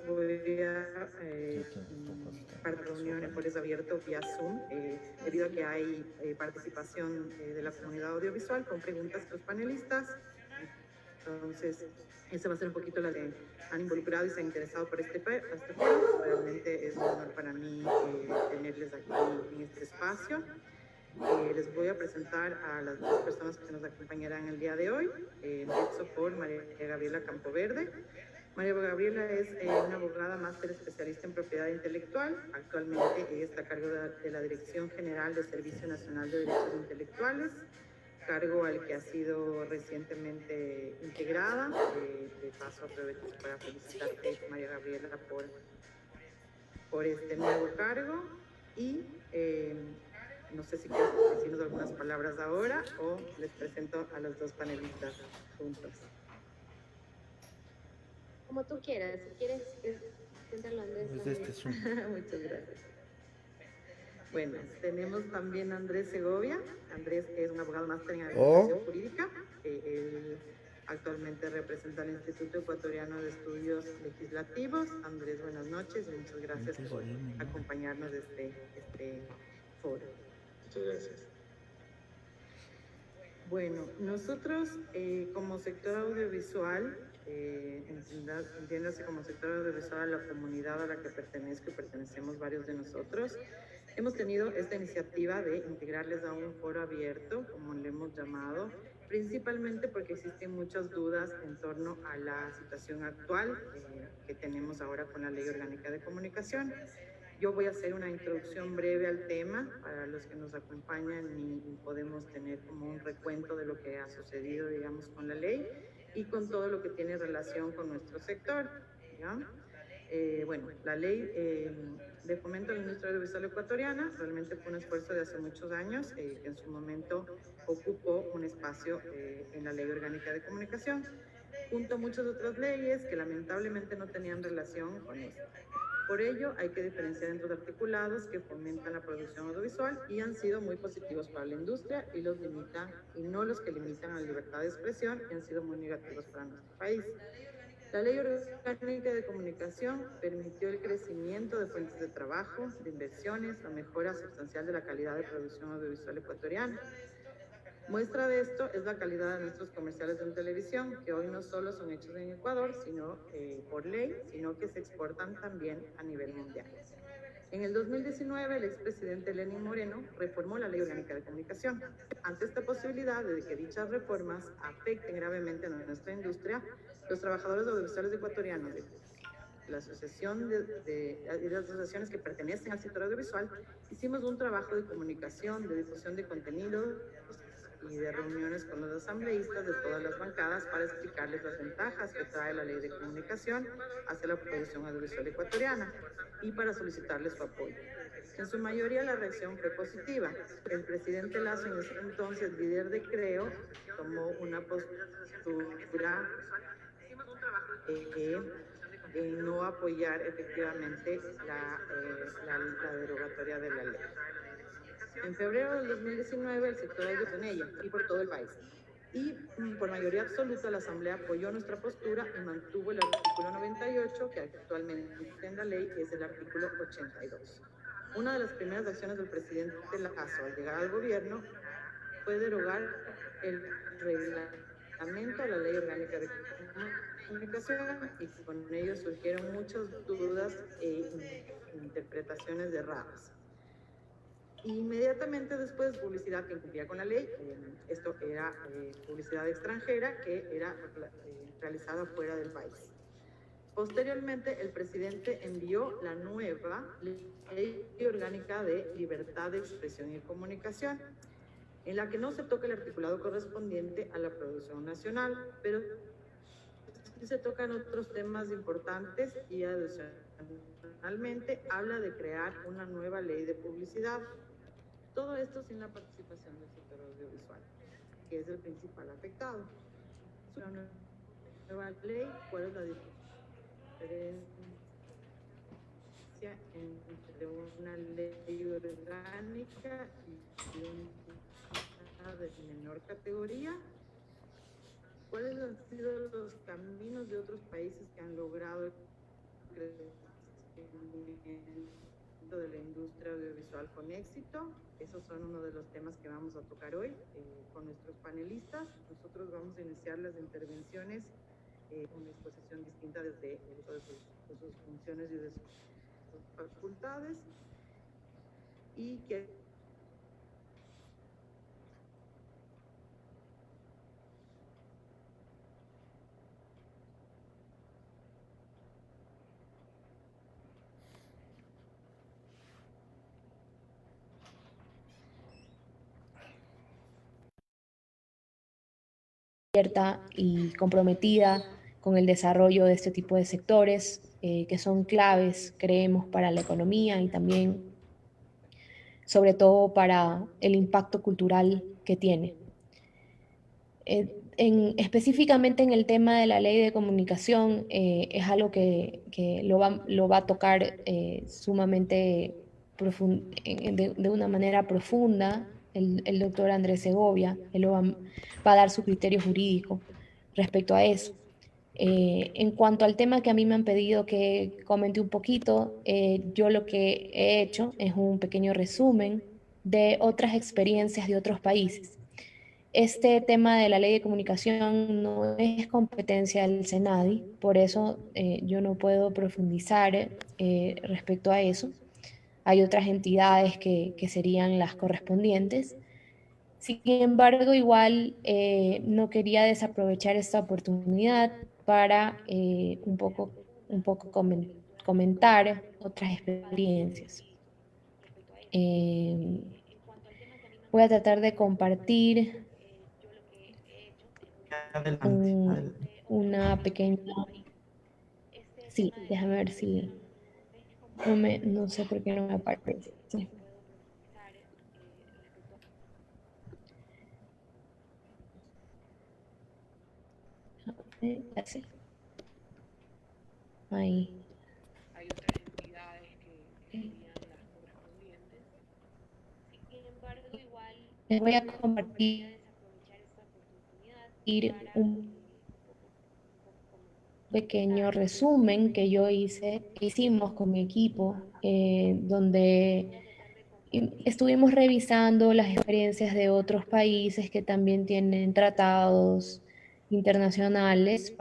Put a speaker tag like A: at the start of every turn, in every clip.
A: voy a para reunión por es abierto vía Zoom, debido a que hay participación de la comunidad audiovisual con preguntas de los panelistas. Entonces, esa va a ser un poquito la que han involucrado y se han interesado por este foro. Realmente es un honor para mí tenerles aquí en este espacio. Les voy a presentar a las dos personas que nos acompañarán el día de hoy. Empiezo por María Gabriela Campoverde. María Gabriela es una abogada máster especialista en propiedad intelectual. Actualmente está a cargo de la Dirección General de Servicio Nacional de Derechos Intelectuales, cargo al que ha sido recientemente integrada. De paso, aprovecho para felicitarte, María Gabriela, por este nuevo cargo. Y no sé si quieres decirnos algunas palabras ahora o les presento a los dos panelistas juntos.
B: Como tú quieras, si quieres presentarlo Andrés.
A: Muchas gracias. Bueno, tenemos también a Andrés Segovia. Andrés es un abogado máster en administración jurídica. Él actualmente representa al Instituto Ecuatoriano de Estudios Legislativos. Andrés, buenas noches y muchas gracias por acompañarnos de este foro.
C: Muchas gracias.
A: Bueno, nosotros como sector audiovisual, entiéndase como sector audiovisual a la comunidad a la que pertenezco y pertenecemos varios de nosotros, hemos tenido esta iniciativa de integrarles a un foro abierto, como le hemos llamado, principalmente porque existen muchas dudas en torno a la situación actual que tenemos ahora con la Ley Orgánica de Comunicación. Yo voy a hacer una introducción breve al tema para los que nos acompañan y podemos tener como un recuento de lo que ha sucedido, digamos, con la ley y con todo lo que tiene relación con nuestro sector, ¿ya? Bueno, la ley de fomento a la industria audiovisual ecuatoriana realmente fue un esfuerzo de hace muchos años que en su momento ocupó un espacio en la Ley Orgánica de Comunicación, junto a muchas otras leyes que lamentablemente no tenían relación con esto. Por ello, hay que diferenciar entre los articulados que fomentan la producción audiovisual y han sido muy positivos para la industria y los limitan, y no los que limitan a la libertad de expresión y han sido muy negativos para nuestro país. La Ley Orgánica de Comunicación permitió el crecimiento de fuentes de trabajo, de inversiones, la mejora sustancial de la calidad de producción audiovisual ecuatoriana. Muestra de esto es la calidad de nuestros comerciales en televisión, que hoy no solo son hechos en Ecuador, sino por ley, sino que se exportan también a nivel mundial. En el 2019, el expresidente Lenín Moreno reformó la Ley Orgánica de Comunicación. Ante esta posibilidad de que dichas reformas afecten gravemente a nuestra industria, los trabajadores audiovisuales ecuatorianos de la asociación de las asociaciones que pertenecen al sector audiovisual, hicimos un trabajo de comunicación, de difusión de contenidos y de reuniones con los asambleístas de todas las bancadas para explicarles las ventajas que trae la ley de comunicación hacia la producción audiovisual ecuatoriana y para solicitarles su apoyo. En su mayoría la reacción fue positiva. El presidente Lazo, en ese entonces líder de Creo, tomó una postura en no apoyar efectivamente la derogatoria de la ley. En febrero del 2019, el sector audiovisual en ella y por todo el país. Y por mayoría absoluta, la Asamblea apoyó nuestra postura y mantuvo el artículo 98, que actualmente en la ley es el artículo 82. Una de las primeras acciones del presidente Lazo al llegar al gobierno fue derogar el reglamento a la Ley Orgánica de Comunicación y con ello surgieron muchas dudas e interpretaciones erradas. Inmediatamente después, publicidad que incumplía con la ley, esto era publicidad extranjera que era realizada fuera del país. Posteriormente, el presidente envió la nueva Ley Orgánica de Libertad de Expresión y Comunicación, en la que no se toca el articulado correspondiente a la producción nacional, pero sí se tocan otros temas importantes y adicionalmente habla de crear una nueva ley de publicidad. Todo esto sin la participación del sector audiovisual, que es el principal afectado. Una nueva ley, ¿cuál es la diferencia entre una ley orgánica y una de menor categoría? ¿Cuáles han sido los caminos de otros países que han logrado crecimiento de la industria audiovisual con éxito. Esos son uno de los temas que vamos a tocar hoy con nuestros panelistas. Nosotros vamos a iniciar las intervenciones una exposición distinta desde el uso de sus funciones y de sus facultades, y que
C: y comprometida con el desarrollo de este tipo de sectores que son claves, creemos, para la economía y también, sobre todo, para el impacto cultural que tiene. Específicamente en el tema de la ley de comunicación, es algo que lo va a tocar sumamente de una manera profunda el doctor Andrés Segovia. Él va a dar su criterio jurídico respecto a eso. En cuanto al tema que a mí me han pedido que comente un poquito, yo lo que he hecho es un pequeño resumen de otras experiencias de otros países. Este tema de la ley de comunicación no es competencia del SENADI, por eso yo no puedo profundizar respecto a eso. Hay otras entidades que serían las correspondientes. Sin embargo, igual no quería desaprovechar esta oportunidad para un poco comentar otras experiencias. Voy a tratar de compartir una pequeña... Sí, déjame ver si... No sé por qué no me aparece. Ahí. Hay otras entidades que serían las correspondientes. Sin embargo, igual les voy a compartir un pequeño resumen que hicimos con mi equipo, donde estuvimos revisando las experiencias de otros países que también tienen tratados internacionales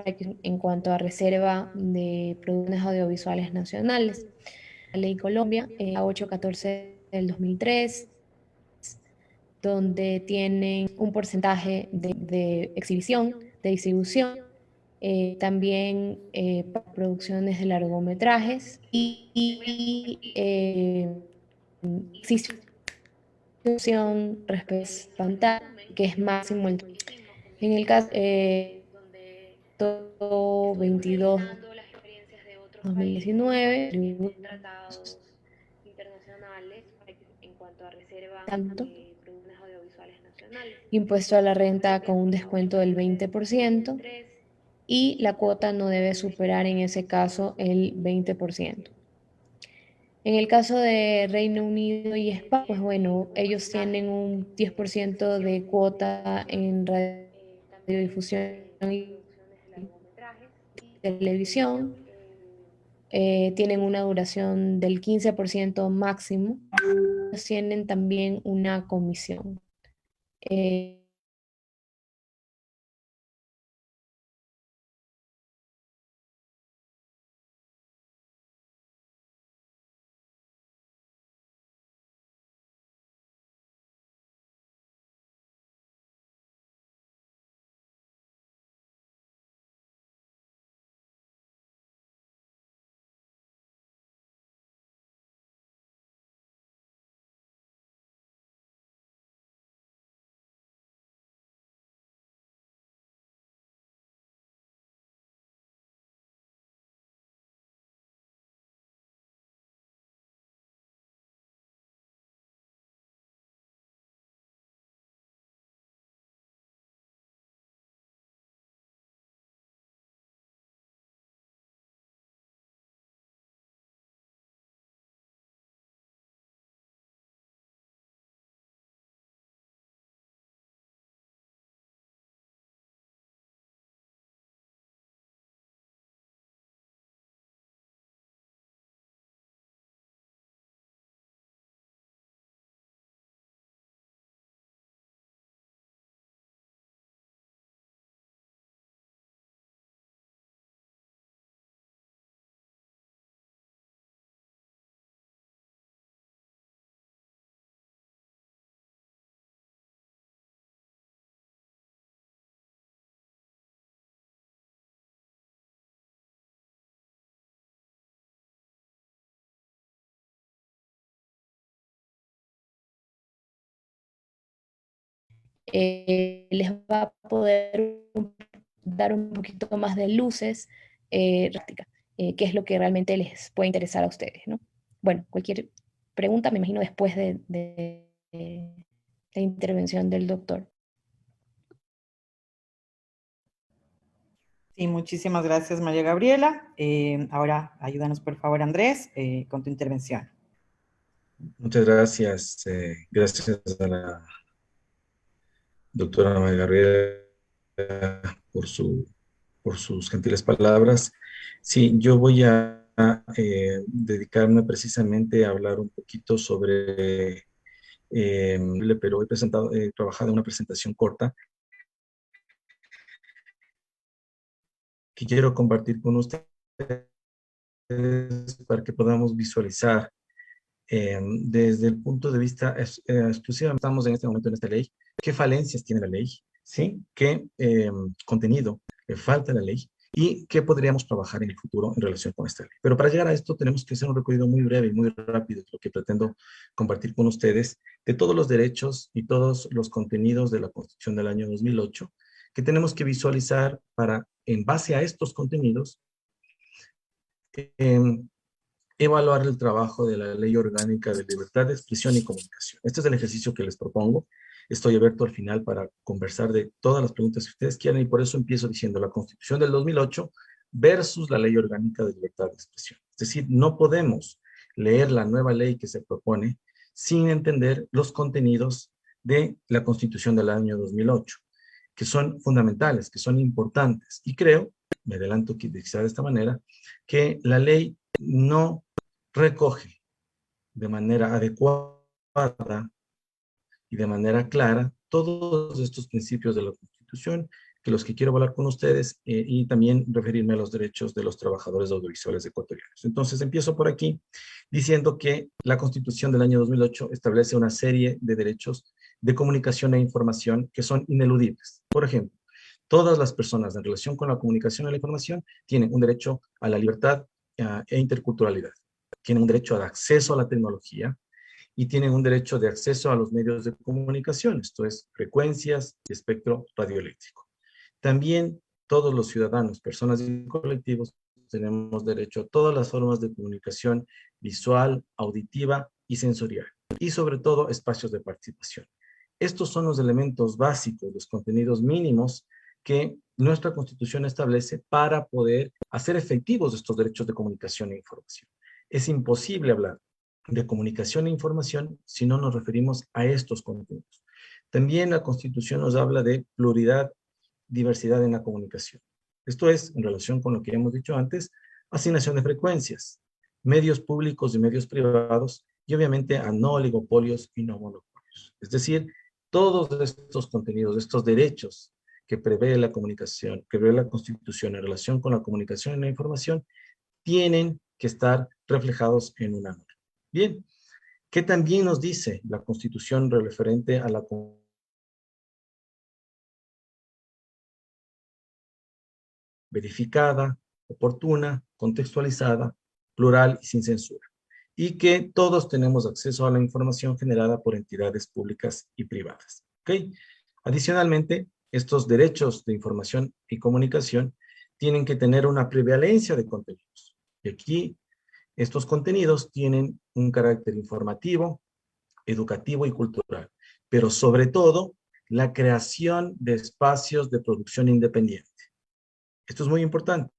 C: en cuanto a reserva de producciones audiovisuales nacionales. La ley Colombia, la 814 del 2003, donde tienen un porcentaje de exhibición, de distribución, también para producciones de largometrajes y exhibición respecto a pantalla, que es máximo en el caso 22 2019 internacionales en cuanto a reserva tanto impuesto a la renta con un descuento del 20% y la cuota no debe superar en ese caso el 20%. En el caso de Reino Unido y España, pues bueno, ellos tienen un 10% de cuota en radiodifusión y televisión, tienen una duración del 15% máximo, tienen también una comisión. les va a poder dar un poquito más de luces práctica, que es lo que realmente les puede interesar a ustedes, ¿no? Bueno, cualquier pregunta, me imagino, después de la intervención del doctor.
D: Sí, muchísimas gracias, María Gabriela. Ahora, ayúdanos, por favor, Andrés, con tu intervención.
E: Muchas gracias. Gracias a la doctora María Gabriela por por sus gentiles palabras. Sí, yo voy a dedicarme precisamente a hablar un poquito sobre, pero he trabajado en una presentación corta que quiero compartir con ustedes para que podamos visualizar desde el punto de vista exclusivamente, estamos en este momento en esta ley, qué falencias tiene la ley, ¿sí? ¿Qué contenido le falta a la ley? Y qué podríamos trabajar en el futuro en relación con esta ley. Pero para llegar a esto tenemos que hacer un recorrido muy breve y muy rápido, lo que pretendo compartir con ustedes, de todos los derechos y todos los contenidos de la Constitución del año 2008, que tenemos que visualizar para, en base a estos contenidos, evaluar el trabajo de la Ley Orgánica de Libertad de Expresión y Comunicación. Este es el ejercicio que les propongo. Estoy abierto al final para conversar de todas las preguntas que ustedes quieran y por eso empiezo diciendo la Constitución del 2008 versus la Ley Orgánica de Libertad de Expresión. Es decir, no podemos leer la nueva ley que se propone sin entender los contenidos de la Constitución del año 2008, que son fundamentales, que son importantes. Y creo, me adelanto quizá de esta manera, que la ley no recoge de manera adecuada y de manera clara todos estos principios de la Constitución, que los que quiero hablar con ustedes y también referirme a los derechos de los trabajadores audiovisuales ecuatorianos. Entonces empiezo por aquí diciendo que la Constitución del año 2008 establece una serie de derechos de comunicación e información que son ineludibles. Por ejemplo, todas las personas en relación con la comunicación y la información tienen un derecho a la libertad e interculturalidad, tienen un derecho de acceso a la tecnología y tienen un derecho de acceso a los medios de comunicación, esto es, frecuencias y espectro radioeléctrico. También todos los ciudadanos, personas y colectivos, tenemos derecho a todas las formas de comunicación visual, auditiva y sensorial, y sobre todo espacios de participación. Estos son los elementos básicos, los contenidos mínimos que nuestra Constitución establece para poder hacer efectivos estos derechos de comunicación e información. Es imposible hablar de comunicación e información si no nos referimos a estos contenidos. También la Constitución nos habla de pluralidad, diversidad en la comunicación. Esto es, en relación con lo que hemos dicho antes, asignación de frecuencias, medios públicos y medios privados, y obviamente a no oligopolios y no monopolios. Es decir, todos estos contenidos, estos derechos que prevé la comunicación, que prevé la Constitución en relación con la comunicación y la información, tienen que estar reflejados en una norma. Bien, ¿qué también nos dice la Constitución referente a la verificada, oportuna, contextualizada, plural y sin censura? Y que todos tenemos acceso a la información generada por entidades públicas y privadas. ¿Okay? Adicionalmente, estos derechos de información y comunicación tienen que tener una prevalencia de contenidos. Y aquí, estos contenidos tienen un carácter informativo, educativo y cultural, pero sobre todo, la creación de espacios de producción independiente. Esto es muy importante.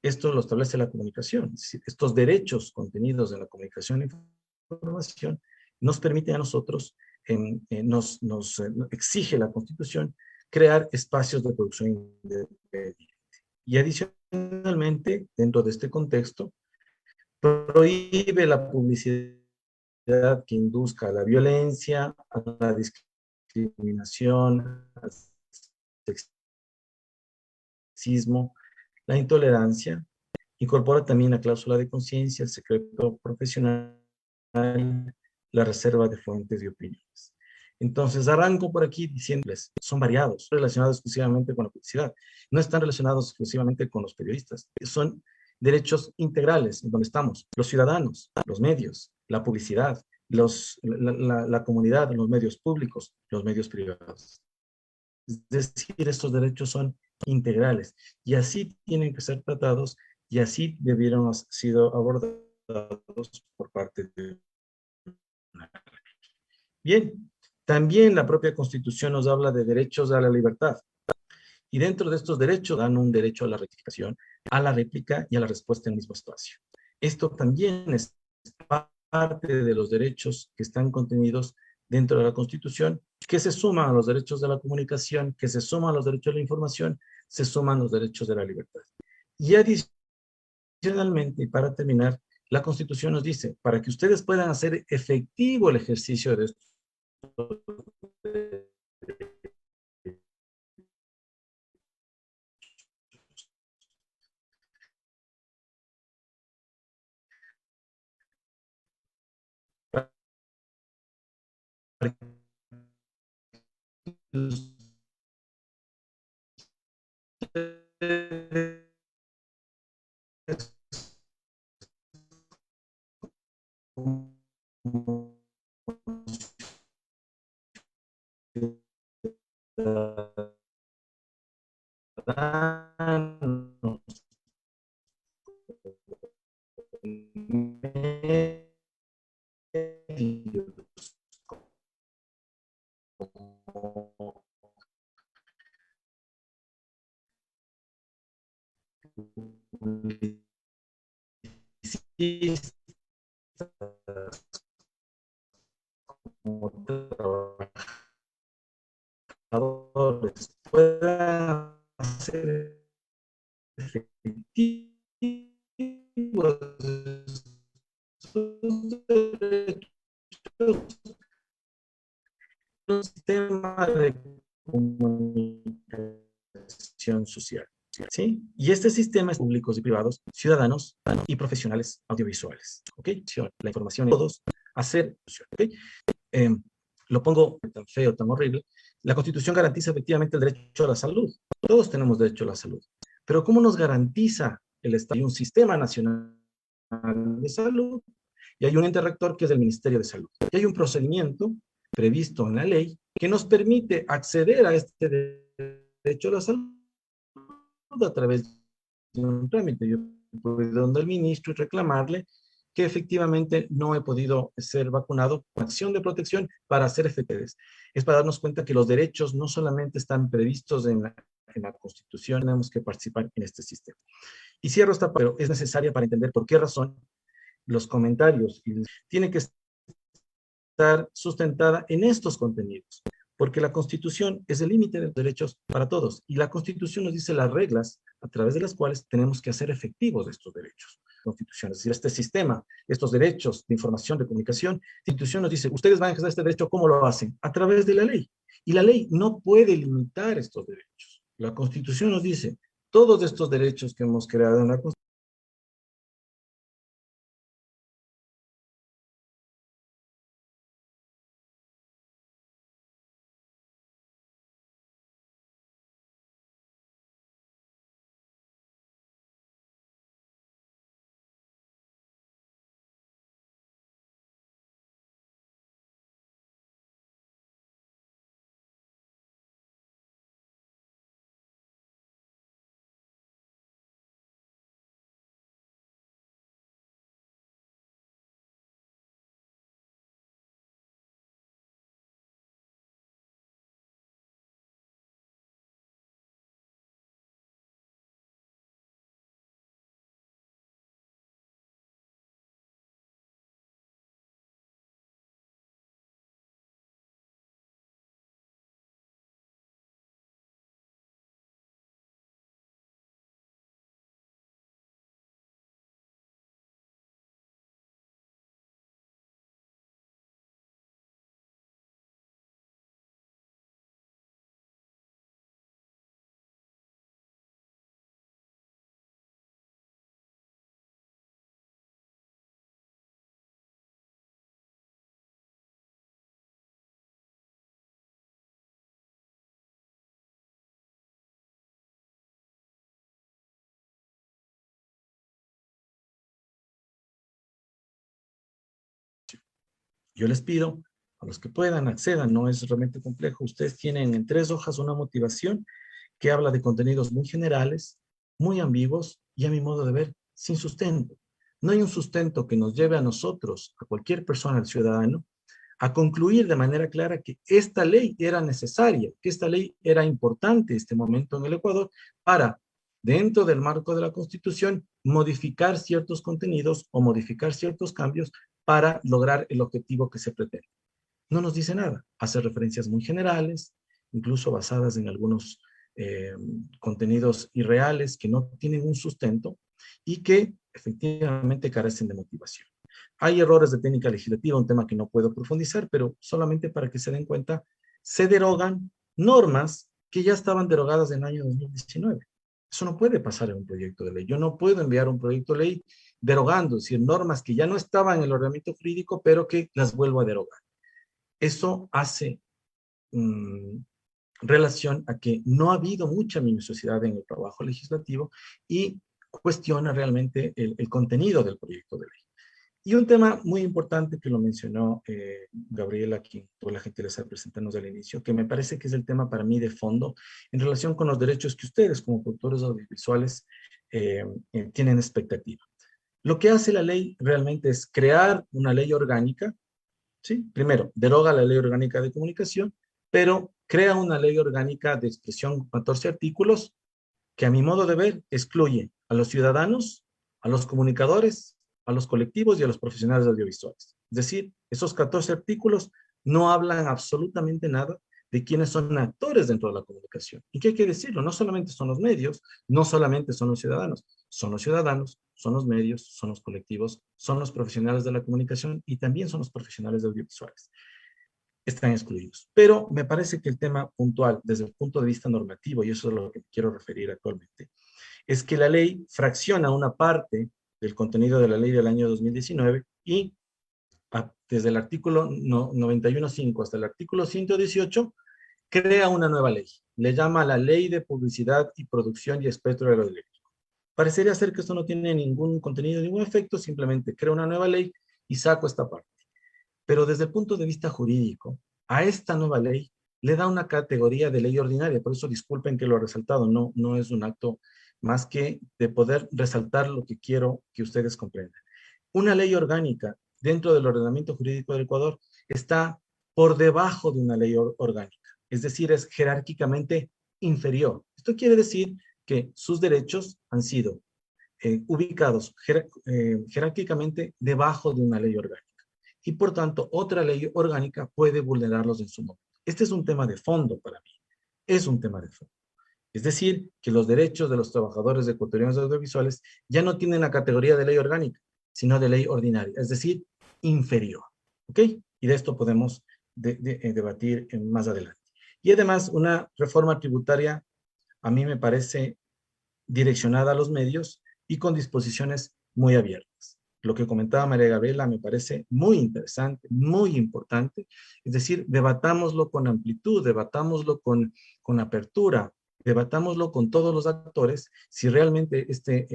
E: Esto lo establece la comunicación. Es decir, estos derechos contenidos en la comunicación e información nos permiten a nosotros, nos exige la Constitución, crear espacios de producción independiente. Y adicionalmente, dentro de este contexto, prohíbe la publicidad que induzca a la violencia, a la discriminación, al sexismo, la intolerancia. Incorpora también la cláusula de conciencia, el secreto profesional, la reserva de fuentes y opiniones. Entonces, arranco por aquí diciéndoles, son variados, relacionados exclusivamente con la publicidad. No están relacionados exclusivamente con los periodistas. Son derechos integrales en donde estamos, los ciudadanos, los medios, la publicidad, la comunidad, los medios públicos, los medios privados. Es decir, estos derechos son integrales y así tienen que ser tratados y así debieron haber sido abordados por parte de una. Bien, también la propia Constitución nos habla de derechos a la libertad. Y dentro de estos derechos dan un derecho a la rectificación, a la réplica y a la respuesta en el mismo espacio. Esto también es parte de los derechos que están contenidos dentro de la Constitución, que se suman a los derechos de la comunicación, que se suman a los derechos de la información, se suman los derechos de la libertad. Y adicionalmente, y para terminar, la Constitución nos dice, para que ustedes puedan hacer efectivo el ejercicio de estos como trabajadores puedan hacer efectivos sus derechos, un sistema de comunicación social. ¿Sí? Y este sistema es públicos y privados, ciudadanos y profesionales audiovisuales. ¿Ok? La información de todos, hacer. ¿Ok? Eh, lo pongo tan feo, tan horrible. La Constitución garantiza efectivamente el derecho a la salud. Todos tenemos derecho a la salud. Pero ¿cómo nos garantiza el Estado? Hay un sistema nacional de salud y hay un ente rector que es el Ministerio de Salud. Y hay un procedimiento previsto en la ley que nos permite acceder a este derecho a la salud a través de un trámite. Yo puedo ir donde el ministro y reclamarle que efectivamente no he podido ser vacunado con acción de protección para hacer efectivos. Es para darnos cuenta que los derechos no solamente están previstos en la Constitución, tenemos que participar en este sistema. Y cierro esta, pero es necesaria para entender por qué razón los comentarios tienen que estar sustentada en estos contenidos, porque la Constitución es el límite de los derechos para todos y la Constitución nos dice las reglas a través de las cuales tenemos que hacer efectivos estos derechos. Constitución, es decir, este sistema, estos derechos de información, de comunicación, la Constitución nos dice, ustedes van a ejercer este derecho, ¿cómo lo hacen? A través de la ley. Y la ley no puede limitar estos derechos. La Constitución nos dice, todos estos derechos que hemos creado en la Constitución Yo les pido a los que puedan, accedan, no es realmente complejo. Ustedes tienen en 3 hojas una motivación que habla de contenidos muy generales, muy ambiguos y a mi modo de ver, sin sustento. No hay un sustento que nos lleve a nosotros, a cualquier persona, al ciudadano, a concluir de manera clara que esta ley era necesaria, que esta ley era importante en este momento en el Ecuador para, dentro del marco de la Constitución, modificar ciertos contenidos o modificar ciertos cambios para lograr el objetivo que se pretende. No nos dice nada, hace referencias muy generales, incluso basadas en algunos contenidos irreales que no tienen un sustento y que efectivamente carecen de motivación. Hay errores de técnica legislativa, un tema que no puedo profundizar, pero solamente para que se den cuenta, se derogan normas que ya estaban derogadas en el año 2019. Eso no puede pasar en un proyecto de ley. Yo no puedo enviar un proyecto de ley derogando, es decir, normas que ya no estaban en el ordenamiento jurídico, pero que las vuelvo a derogar. Eso hace relación a que no ha habido mucha minuciosidad en el trabajo legislativo y cuestiona realmente el contenido del proyecto de ley. Y un tema muy importante que lo mencionó Gabriela, quien tuvo la gentileza de presentarnos al inicio, que me parece que es el tema para mí de fondo en relación con los derechos que ustedes como productores audiovisuales tienen expectativa. Lo que hace la ley realmente es crear una ley orgánica, ¿sí? Primero, deroga la ley orgánica de comunicación, pero crea una ley orgánica de expresión con 14 artículos que a mi modo de ver excluye a los ciudadanos, a los comunicadores, a los colectivos y a los profesionales audiovisuales. Es decir, esos 14 artículos no hablan absolutamente nada de quiénes son actores dentro de la comunicación. ¿Y qué hay que decirlo? No solamente son los medios, no solamente son los ciudadanos, son los ciudadanos, son los medios, son los colectivos, son los profesionales de la comunicación y también son los profesionales de audiovisuales. Están excluidos. Pero me parece que el tema puntual, desde el punto de vista normativo, y eso es a lo que quiero referir actualmente, es que la ley fracciona una parte del contenido de la ley del año 2019 y desde el artículo 91.5 hasta el artículo 118 crea una nueva ley. Le llama la Ley de Publicidad y Producción y Espectro Radioeléctrico. Parecería ser que esto no tiene ningún contenido, ningún efecto, simplemente crea una nueva ley y saco esta parte. Pero desde el punto de vista jurídico, a esta nueva ley le da una categoría de ley ordinaria. Por eso disculpen que lo he resaltado, no es un acto más que de poder resaltar lo que quiero que ustedes comprendan. Una ley orgánica dentro del ordenamiento jurídico del Ecuador está por debajo de una ley orgánica, es decir, es jerárquicamente inferior. Esto quiere decir que sus derechos han sido ubicados jerárquicamente debajo de una ley orgánica y por tanto otra ley orgánica puede vulnerarlos en su momento. Este es un tema de fondo para mí, es un tema de fondo. Es decir, que los derechos de los trabajadores ecuatorianos audiovisuales ya no tienen la categoría de ley orgánica, sino de ley ordinaria, es decir, inferior. ¿Ok? Y de esto podemos debatir más adelante. Y además, una reforma tributaria a mí me parece direccionada a los medios y con disposiciones muy abiertas. Lo que comentaba María Gabriela me parece muy interesante, muy importante. Es decir, debatámoslo con amplitud, debatámoslo con apertura, debatámoslo con todos los actores, si realmente este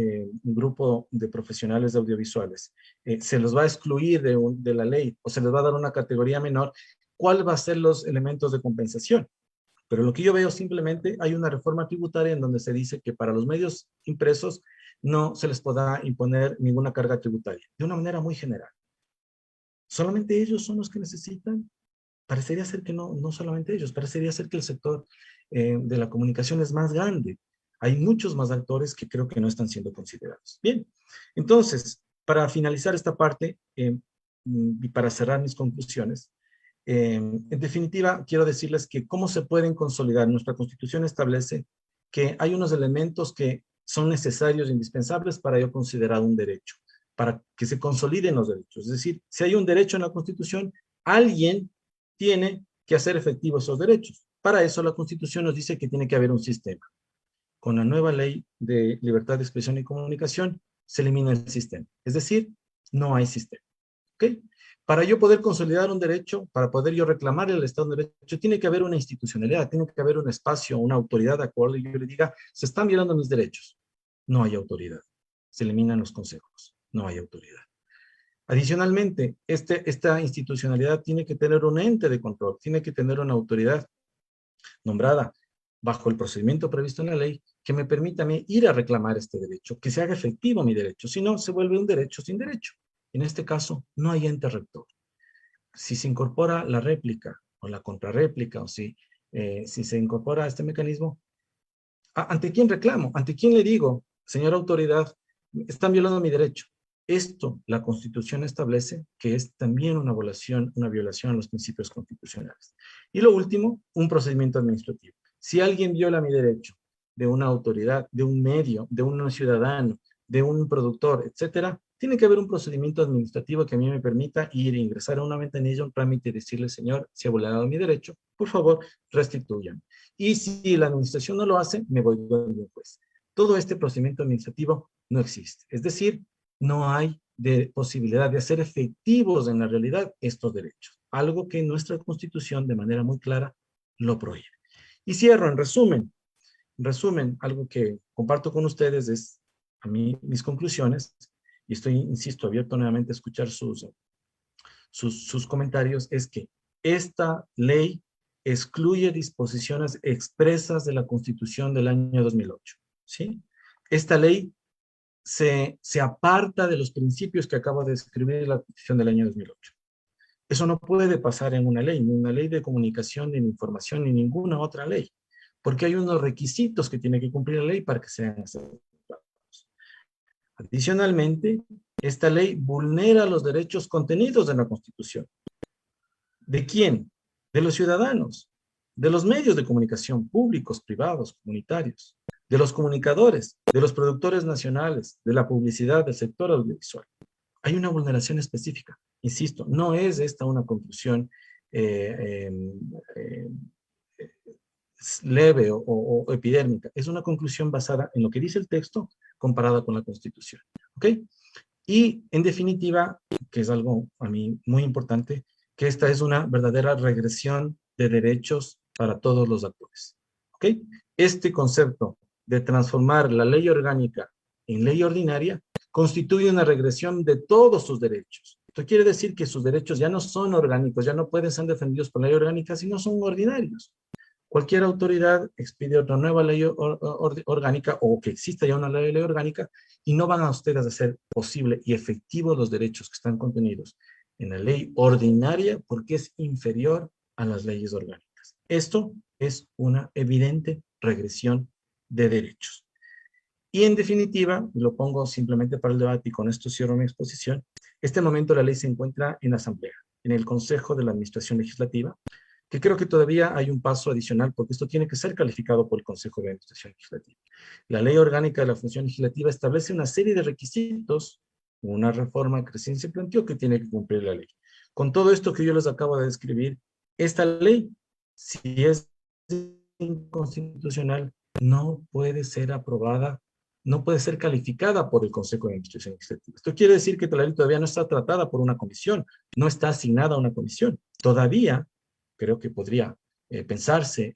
E: grupo de profesionales audiovisuales se los va a excluir de la ley o se les va a dar una categoría menor, ¿cuál va a ser los elementos de compensación? Pero lo que yo veo simplemente hay una reforma tributaria en donde se dice que para los medios impresos no se les podrá imponer ninguna carga tributaria, de una manera muy general. ¿Solamente ellos son los que necesitan? Parecería ser que no solamente ellos, parecería ser que el sector de la comunicación es más grande. Hay muchos más actores que creo que no están siendo considerados. Bien, entonces, para finalizar esta parte y para cerrar mis conclusiones, en definitiva, quiero decirles que cómo se pueden consolidar. Nuestra Constitución establece que hay unos elementos que son necesarios e indispensables para yo considerar un derecho, para que se consoliden los derechos. Es decir, si hay un derecho en la Constitución, alguien tiene que hacer efectivos esos derechos. Para eso la Constitución nos dice que tiene que haber un sistema. Con la nueva ley de libertad de expresión y comunicación se elimina el sistema. Es decir, no hay sistema. ¿Ok? Para yo poder consolidar un derecho, para poder yo reclamar el Estado de Derecho, tiene que haber una institucionalidad, tiene que haber un espacio, una autoridad de acuerdo y yo le diga, se están violando mis derechos. No hay autoridad. Se eliminan los consejos. No hay autoridad. Adicionalmente, esta institucionalidad tiene que tener un ente de control, tiene que tener una autoridad nombrada bajo el procedimiento previsto en la ley que me permita a mí ir a reclamar este derecho, que se haga efectivo mi derecho, si no se vuelve un derecho sin derecho. En este caso, no hay ente rector. Si se incorpora la réplica o la contrarréplica, o si se incorpora este mecanismo, ¿ante quién reclamo? ¿Ante quién le digo, señora autoridad, están violando mi derecho? Esto, la Constitución establece que es también una violación a los principios constitucionales. Y lo último, un procedimiento administrativo. Si alguien viola mi derecho de una autoridad, de un medio, de un ciudadano, de un productor, etcétera, tiene que haber un procedimiento administrativo que a mí me permita ir a ingresar a una ventanilla, un trámite y decirle, señor, si ha violado mi derecho, por favor, restituyan. Y si la administración no lo hace, me voy con un juez. Todo este procedimiento administrativo no existe. Es decir, no hay posibilidad de hacer efectivos en la realidad estos derechos. Algo que nuestra Constitución de manera muy clara lo prohíbe. Y cierro, en resumen, algo que comparto con ustedes es a mí mis conclusiones, y estoy, insisto, abierto nuevamente a escuchar sus comentarios, es que esta ley excluye disposiciones expresas de la Constitución del año 2008, ¿sí? Esta ley se aparta de los principios que acabo de describir en la Constitución del año 2008. Eso no puede pasar en una ley, ni una ley de comunicación, ni de información, ni ninguna otra ley, porque hay unos requisitos que tiene que cumplir la ley para que sean aceptados. Adicionalmente, esta ley vulnera los derechos contenidos en la Constitución. ¿De quién? De los ciudadanos, de los medios de comunicación públicos, privados, comunitarios, de los comunicadores, de los productores nacionales, de la publicidad, del sector audiovisual. Hay una vulneración específica. Insisto, no es esta una conclusión leve o epidérmica. Es una conclusión basada en lo que dice el texto comparada con la Constitución. ¿Ok? Y en definitiva, que es algo a mí muy importante, que esta es una verdadera regresión de derechos para todos los actores. ¿Ok? Este concepto de transformar la ley orgánica en ley ordinaria constituye una regresión de todos sus derechos. Esto quiere decir que sus derechos ya no son orgánicos, ya no pueden ser defendidos por ley orgánica, sino son ordinarios. Cualquier autoridad expide otra nueva ley orgánica o que exista ya una ley orgánica y no van a ustedes a hacer posible y efectivo los derechos que están contenidos en la ley ordinaria porque es inferior a las leyes orgánicas. Esto es una evidente regresión de derechos. Y en definitiva, lo pongo simplemente para el debate y con esto cierro mi exposición, este momento la ley se encuentra en asamblea, en el Consejo de la Administración Legislativa, que creo que todavía hay un paso adicional porque esto tiene que ser calificado por el Consejo de Administración Legislativa. La Ley Orgánica de la Función Legislativa establece una serie de requisitos, una reforma que recién se planteó que tiene que cumplir la ley. Con todo esto que yo les acabo de describir, esta ley, si es inconstitucional, no puede ser aprobada, no puede ser calificada por el Consejo de Administración Legislativa. Esto quiere decir que la ley todavía no está tratada por una comisión, no está asignada a una comisión. Todavía creo que podría pensarse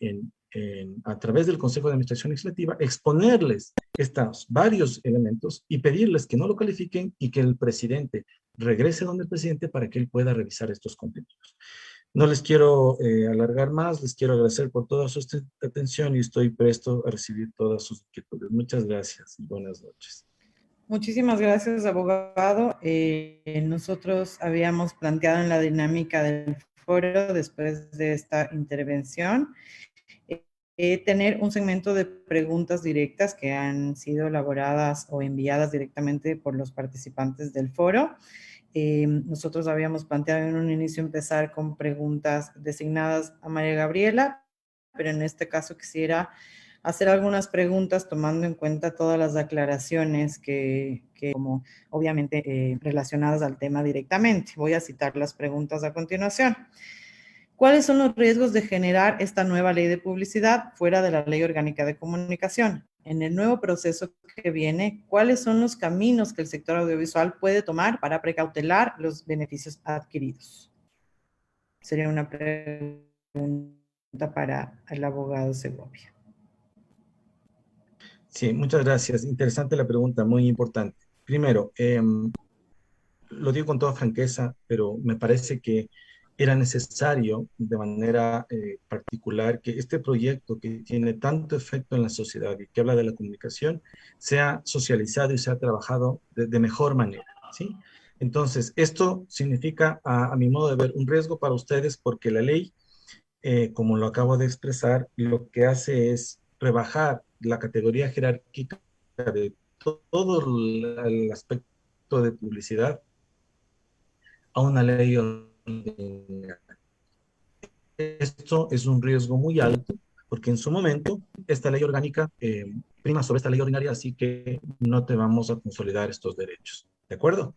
E: a través del Consejo de Administración Legislativa, exponerles estos varios elementos y pedirles que no lo califiquen y que el presidente regrese donde el presidente para que él pueda revisar estos contenidos. No les quiero alargar más, les quiero agradecer por toda su atención y estoy presto a recibir todas sus inquietudes. Muchas gracias y buenas noches.
D: Muchísimas gracias, abogado. Nosotros habíamos planteado en la dinámica del foro, después de esta intervención, tener un segmento de preguntas directas que han sido elaboradas o enviadas directamente por los participantes del foro. Nosotros habíamos planteado en un inicio empezar con preguntas designadas a María Gabriela, pero en este caso quisiera hacer algunas preguntas tomando en cuenta todas las aclaraciones que como obviamente relacionadas al tema directamente. Voy a citar las preguntas a continuación. ¿Cuáles son los riesgos de generar esta nueva ley de publicidad fuera de la Ley Orgánica de Comunicación? En el nuevo proceso que viene, ¿cuáles son los caminos que el sector audiovisual puede tomar para precautelar los beneficios adquiridos? Sería una pregunta para el abogado Segovia.
E: Sí, muchas gracias. Interesante la pregunta, muy importante. Primero, lo digo con toda franqueza, pero me parece que era necesario de manera particular que este proyecto que tiene tanto efecto en la sociedad y que habla de la comunicación sea socializado y sea trabajado de mejor manera, ¿sí? Entonces, esto significa, a mi modo de ver, un riesgo para ustedes porque la ley, como lo acabo de expresar, lo que hace es rebajar la categoría jerárquica de todo el aspecto de publicidad a una ley ordinaria. Esto es un riesgo muy alto, porque en su momento esta ley orgánica prima sobre esta ley ordinaria, así que no te vamos a consolidar estos derechos. ¿De acuerdo?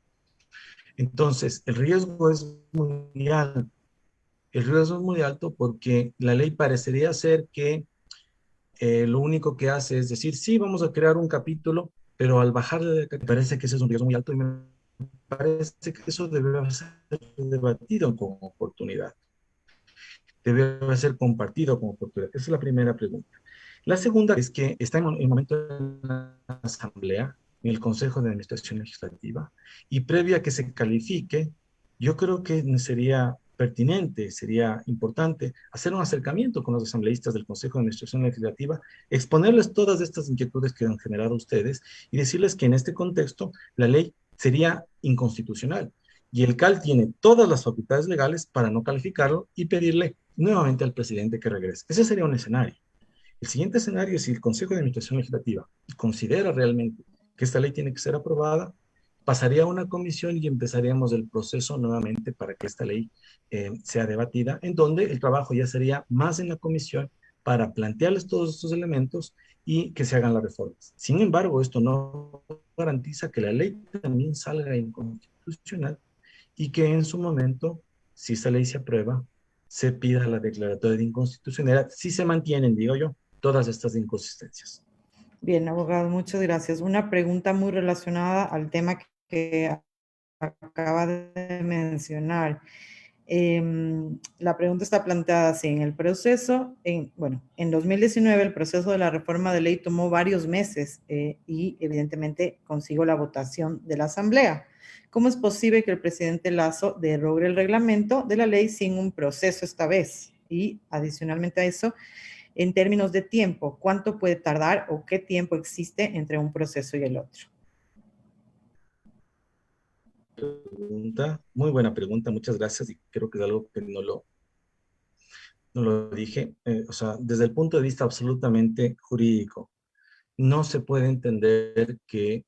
E: Entonces, el riesgo es muy alto. El riesgo es muy alto porque la ley parecería ser que lo único que hace es decir, sí, vamos a crear un capítulo, pero al bajar de parece que ese es un riesgo muy alto y me parece que eso debe ser debatido con oportunidad. Debe ser compartido con oportunidad. Esa es la primera pregunta. La segunda es que está en el momento de la asamblea, en el Consejo de Administración Legislativa, y previa a que se califique, yo creo que sería pertinente, sería importante hacer un acercamiento con los asambleístas del Consejo de Administración Legislativa, exponerles todas estas inquietudes que han generado ustedes y decirles que en este contexto la ley sería inconstitucional y el CAL tiene todas las facultades legales para no calificarlo y pedirle nuevamente al presidente que regrese. Ese sería un escenario. El siguiente escenario es si el Consejo de Administración Legislativa considera realmente que esta ley tiene que ser aprobada, pasaría a una comisión y empezaríamos el proceso nuevamente para que esta ley sea debatida, en donde el trabajo ya sería más en la comisión para plantearles todos estos elementos y que se hagan las reformas. Sin embargo, esto no garantiza que la ley también salga inconstitucional y que en su momento, si esta ley se aprueba, se pida la declaratoria de inconstitucionalidad, si se mantienen, digo yo, todas estas inconsistencias.
D: Bien, abogado, muchas gracias. Una pregunta muy relacionada al tema que acaba de mencionar. La pregunta está planteada así, en el proceso, en 2019 el proceso de la reforma de ley tomó varios meses y evidentemente consigo la votación de la Asamblea. ¿Cómo es posible que el presidente Lasso derogue el reglamento de la ley sin un proceso esta vez? Y adicionalmente a eso, en términos de tiempo, ¿cuánto puede tardar o qué tiempo existe entre un proceso y el otro?
E: Muy buena pregunta, muchas gracias y creo que es algo que no lo dije. O sea, desde el punto de vista absolutamente jurídico, no se puede entender que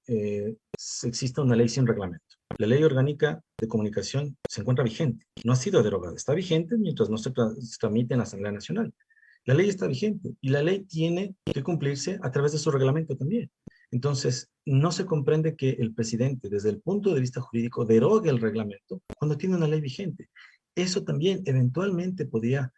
E: exista una ley sin reglamento. La ley orgánica de comunicación se encuentra vigente, no ha sido derogada, está vigente mientras no se tramite en la Asamblea Nacional. La ley está vigente y la ley tiene que cumplirse a través de su reglamento también. Entonces, no se comprende que el presidente, desde el punto de vista jurídico, derogue el reglamento cuando tiene una ley vigente. Eso también eventualmente podría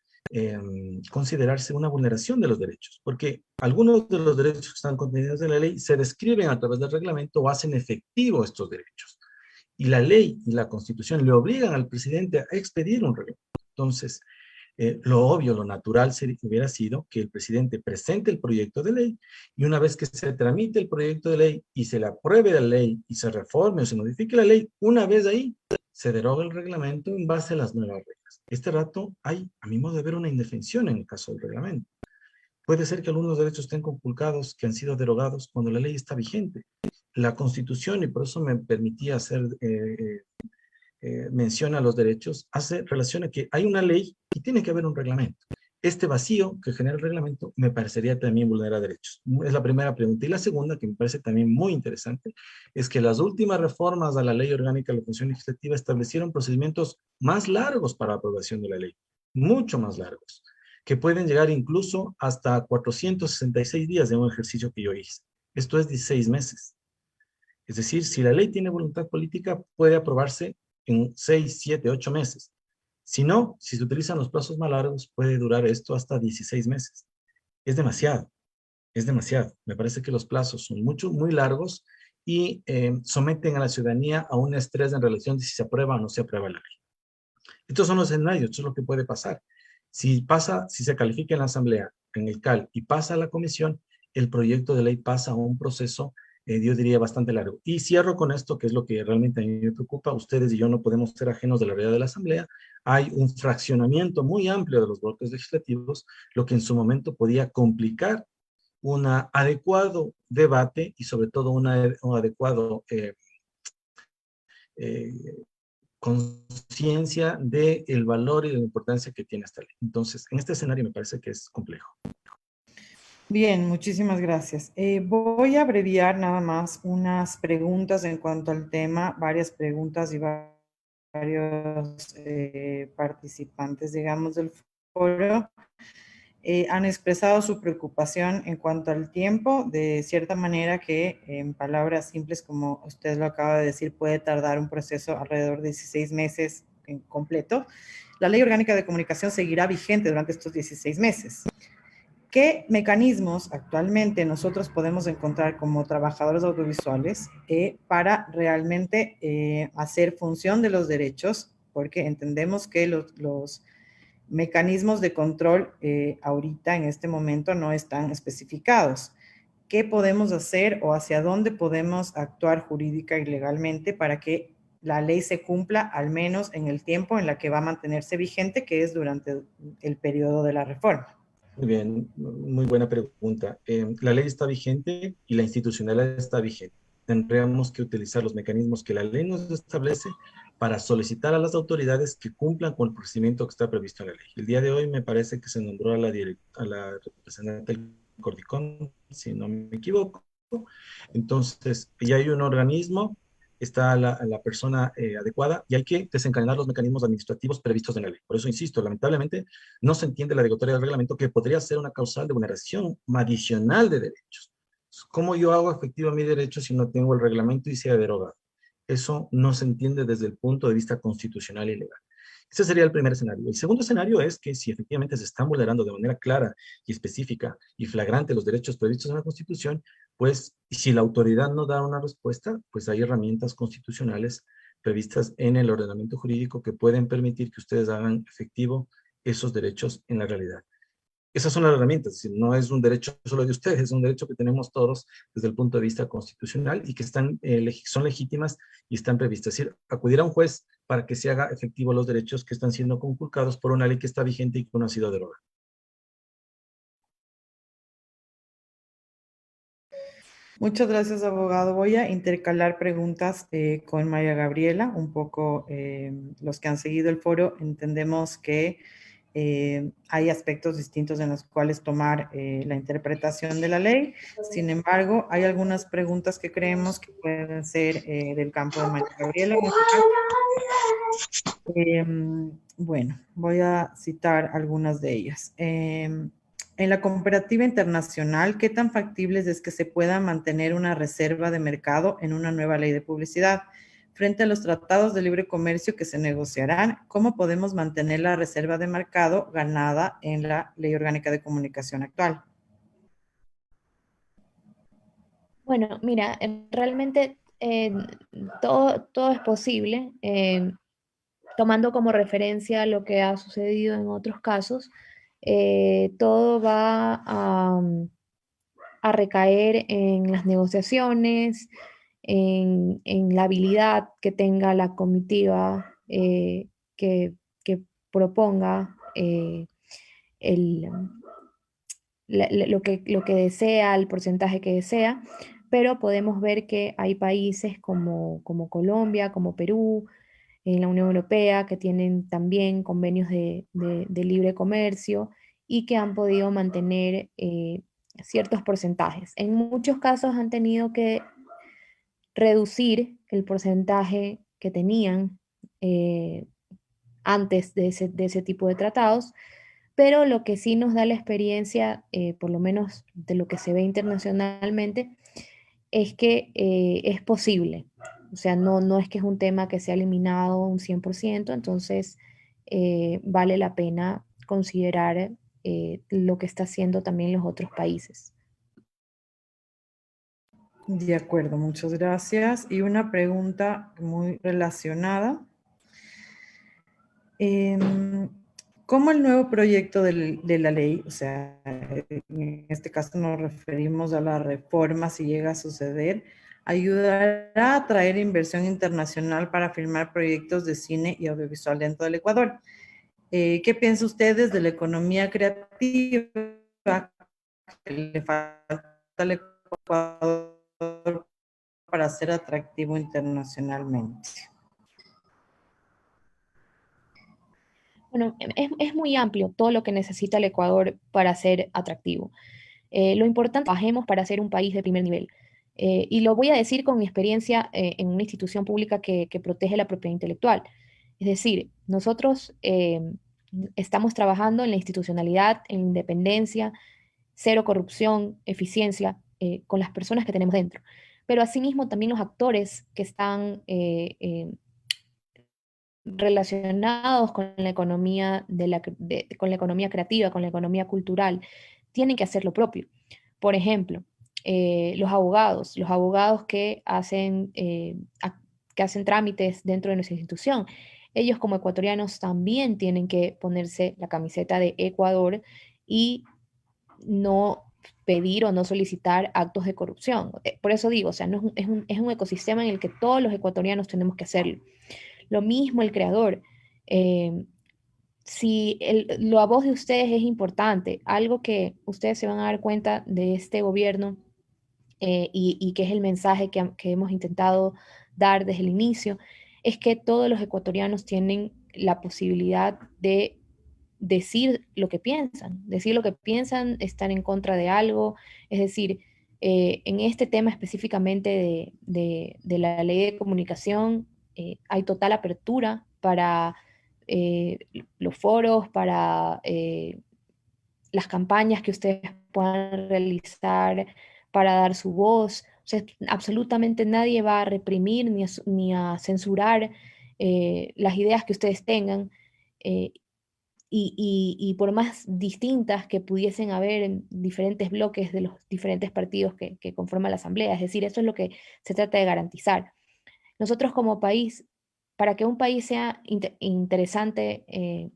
E: considerarse una vulneración de los derechos, porque algunos de los derechos que están contenidos en la ley se describen a través del reglamento o hacen efectivo estos derechos. Y la ley y la Constitución le obligan al presidente a expedir un reglamento. Entonces, lo obvio, lo natural hubiera sido que el presidente presente el proyecto de ley y una vez que se tramite el proyecto de ley y se le apruebe la ley y se reforme o se modifique la ley, una vez ahí se deroga el reglamento en base a las nuevas reglas. Este rato hay, a mi modo de ver, una indefensión en el caso del reglamento. Puede ser que algunos derechos estén conculcados, que han sido derogados cuando la ley está vigente. La Constitución, y por eso me permitía hacer mención a los derechos, hace relación a que hay una ley y tiene que haber un reglamento. Este vacío que genera el reglamento me parecería también vulnerar derechos. Es la primera pregunta. Y la segunda, que me parece también muy interesante, es que las últimas reformas a la Ley Orgánica de la Función Legislativa establecieron procedimientos más largos para la aprobación de la ley, mucho más largos, que pueden llegar incluso hasta 466 días de un ejercicio que yo hice. Esto es 16 meses. Es decir, si la ley tiene voluntad política, puede aprobarse en 6, 7, 8 meses. Si no, si se utilizan los plazos más largos, puede durar esto hasta 16 meses. Es demasiado, es demasiado. Me parece que los plazos son muy largos y someten a la ciudadanía a un estrés en relación de si se aprueba o no se aprueba la ley. Estos son los escenarios, esto es lo que puede pasar. Si se califica en la Asamblea, en el CAL, y pasa a la Comisión, el proyecto de ley pasa a un proceso yo diría bastante largo. Y cierro con esto, que es lo que realmente a mí me preocupa. Ustedes y yo no podemos ser ajenos de la realidad de la Asamblea. Hay un fraccionamiento muy amplio de los bloques legislativos, lo que en su momento podía complicar un adecuado debate y sobre todo un adecuado eh, conciencia del valor y de la importancia que tiene esta ley. Entonces, en este escenario me parece que es complejo.
D: Bien, muchísimas gracias. Voy a abreviar nada más unas preguntas en cuanto al tema, varias preguntas y varios participantes, digamos, del foro. Han expresado su preocupación en cuanto al tiempo, de cierta manera que en palabras simples, como usted lo acaba de decir, puede tardar un proceso alrededor de 16 meses en completo. La Ley Orgánica de Comunicación seguirá vigente durante estos 16 meses. ¿Qué mecanismos actualmente nosotros podemos encontrar como trabajadores audiovisuales para realmente hacer función de los derechos? Porque entendemos que los mecanismos de control ahorita en este momento no están especificados. ¿Qué podemos hacer o hacia dónde podemos actuar jurídica y legalmente para que la ley se cumpla al menos en el tiempo en la que va a mantenerse vigente, que es durante el periodo de la reforma?
E: Muy bien, muy buena pregunta. La ley está vigente y la institucionalidad está vigente. Tendríamos que utilizar los mecanismos que la ley nos establece para solicitar a las autoridades que cumplan con el procedimiento que está previsto en la ley. El día de hoy me parece que se nombró a la representante del Cordicón, si no me equivoco. Entonces, ya hay un organismo, está la persona adecuada y hay que desencadenar los mecanismos administrativos previstos en la ley. Por eso insisto, lamentablemente no se entiende la derogatoria del reglamento, que podría ser una causal de vulneración adicional de derechos. ¿Cómo yo hago efectivo mi derecho si no tengo el reglamento y se ha derogado? Eso no se entiende desde el punto de vista constitucional y legal. Ese sería el primer escenario. El segundo escenario es que si efectivamente se están vulnerando de manera clara y específica y flagrante los derechos previstos en la Constitución, pues si la autoridad no da una respuesta, pues hay herramientas constitucionales previstas en el ordenamiento jurídico que pueden permitir que ustedes hagan efectivo esos derechos en la realidad. Esas son las herramientas, es decir, no es un derecho solo de ustedes, es un derecho que tenemos todos desde el punto de vista constitucional y que son legítimas y están previstas. Es decir, acudir a un juez para que se haga efectivo los derechos que están siendo conculcados por una ley que está vigente y que no ha sido derogada.
D: Muchas gracias, abogado. Voy a intercalar preguntas con María Gabriela. Un poco los que han seguido el foro entendemos que hay aspectos distintos en los cuales tomar la interpretación de la ley. Sin embargo, hay algunas preguntas que creemos que pueden ser del campo de María Gabriela. En este caso. Bueno, voy a citar algunas de ellas. En la comparativa internacional, ¿qué tan factibles es que se pueda mantener una reserva de mercado en una nueva ley de publicidad? Frente a los tratados de libre comercio que se negociarán, ¿cómo podemos mantener la reserva de mercado ganada en la Ley Orgánica de Comunicación actual?
C: Bueno, mira, realmente todo es posible, tomando como referencia lo que ha sucedido en otros casos. Todo va a recaer en las negociaciones, en la habilidad que tenga la comitiva que proponga el, lo que desea, el porcentaje que desea, pero podemos ver que hay países como Colombia, como Perú, en la Unión Europea, que tienen también convenios de libre comercio y que han podido mantener ciertos porcentajes. En muchos casos han tenido que reducir el porcentaje que tenían antes de ese tipo de tratados, pero lo que sí nos da la experiencia, por lo menos de lo que se ve internacionalmente, es que es posible. O sea, no es que es un tema que se ha eliminado un 100%, entonces vale la pena considerar lo que está haciendo también los otros países.
D: De acuerdo, muchas gracias. Y una pregunta muy relacionada. cómo el nuevo proyecto de la ley, o sea, en este caso nos referimos a la reforma, si llega a suceder, ayudará a atraer inversión internacional para firmar proyectos de cine y audiovisual dentro del Ecuador. ¿Qué piensan ustedes de la economía creativa que le falta al Ecuador para ser atractivo internacionalmente?
C: Bueno, es muy amplio todo lo que necesita el Ecuador para ser atractivo. Lo importante es que bajemos para ser un país de primer nivel. Y lo voy a decir con mi experiencia en una institución pública que protege la propiedad intelectual. Es decir, nosotros estamos trabajando en la institucionalidad, en la independencia, cero corrupción, eficiencia, con las personas que tenemos dentro. Pero asimismo también los actores que están relacionados con la economía, con la economía creativa, con la economía cultural, tienen que hacer lo propio. Por ejemplo, los abogados que hacen trámites dentro de nuestra institución, ellos como ecuatorianos también tienen que ponerse la camiseta de Ecuador y no pedir o no solicitar actos de corrupción. Por eso digo, o sea, no es un ecosistema en el que todos los ecuatorianos tenemos que hacerlo. Lo mismo el creador. Eh, si la voz de ustedes es importante, algo que ustedes se van a dar cuenta de este gobierno y que es el mensaje que hemos intentado dar desde el inicio, es que todos los ecuatorianos tienen la posibilidad de decir lo que piensan, estar en contra de algo, es decir, en este tema específicamente de la ley de comunicación, hay total apertura para eh, los foros, para las campañas que ustedes puedan realizar, para dar su voz. O sea, absolutamente nadie va a reprimir ni a censurar las ideas que ustedes tengan. eh, y por más distintas que pudiesen haber en diferentes bloques de los diferentes partidos que conforman la Asamblea. Es decir, eso es lo que se trata de garantizar. Nosotros como país, para que un país sea interesante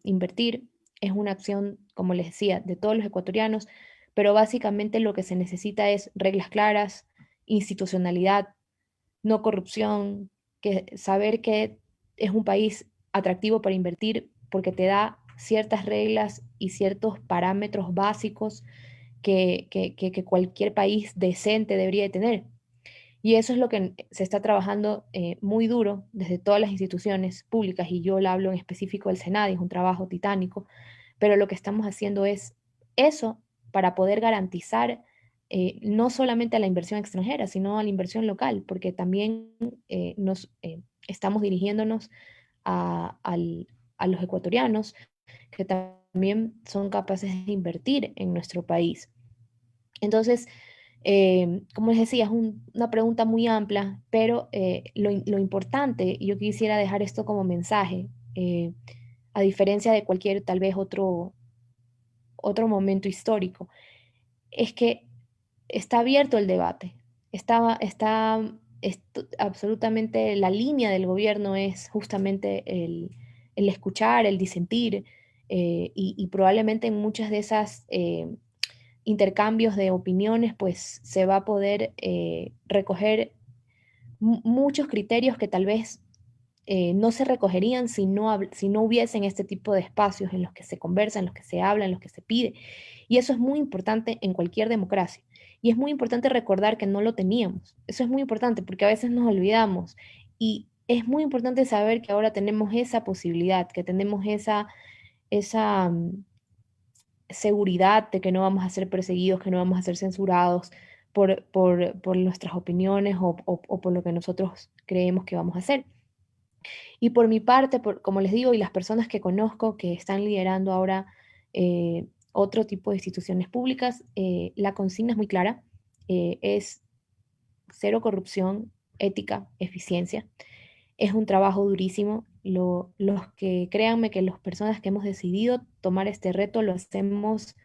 C: invertir, es una acción, como les decía, de todos los ecuatorianos, pero básicamente lo que se necesita es reglas claras, institucionalidad, no corrupción, saber que es un país atractivo para invertir porque te da ciertas reglas y ciertos parámetros básicos que cualquier país decente debería de tener. Y eso es lo que se está trabajando muy duro desde todas las instituciones públicas, y yo le hablo en específico del Senado, es un trabajo titánico, pero lo que estamos haciendo es eso para poder garantizar no solamente a la inversión extranjera, sino a la inversión local, porque también estamos dirigiéndonos a los ecuatorianos que también son capaces de invertir en nuestro país. Entonces, como les decía, es una pregunta muy amplia, pero lo importante, y yo quisiera dejar esto como mensaje, a diferencia de cualquier tal vez otro momento histórico, es que está abierto el debate. Absolutamente la línea del gobierno es justamente el escuchar, el disentir, y probablemente en muchas de esas intercambios de opiniones, pues se va a poder recoger muchos criterios que tal vez no se recogerían si no hubiesen este tipo de espacios en los que se conversa, en los que se habla, en los que se pide. Y eso es muy importante en cualquier democracia. Y es muy importante recordar que no lo teníamos. Eso es muy importante porque a veces nos olvidamos. Y es muy importante saber que ahora tenemos esa posibilidad, que tenemos esa seguridad de que no vamos a ser perseguidos, que no vamos a ser censurados por nuestras opiniones o por lo que nosotros creemos que vamos a hacer. Y por mi parte, como les digo, y las personas que conozco que están liderando ahora otro tipo de instituciones públicas, la consigna es muy clara, es cero corrupción, ética, eficiencia. Es un trabajo durísimo. Los que créanme que las personas que hemos decidido tomar este reto lo hacemos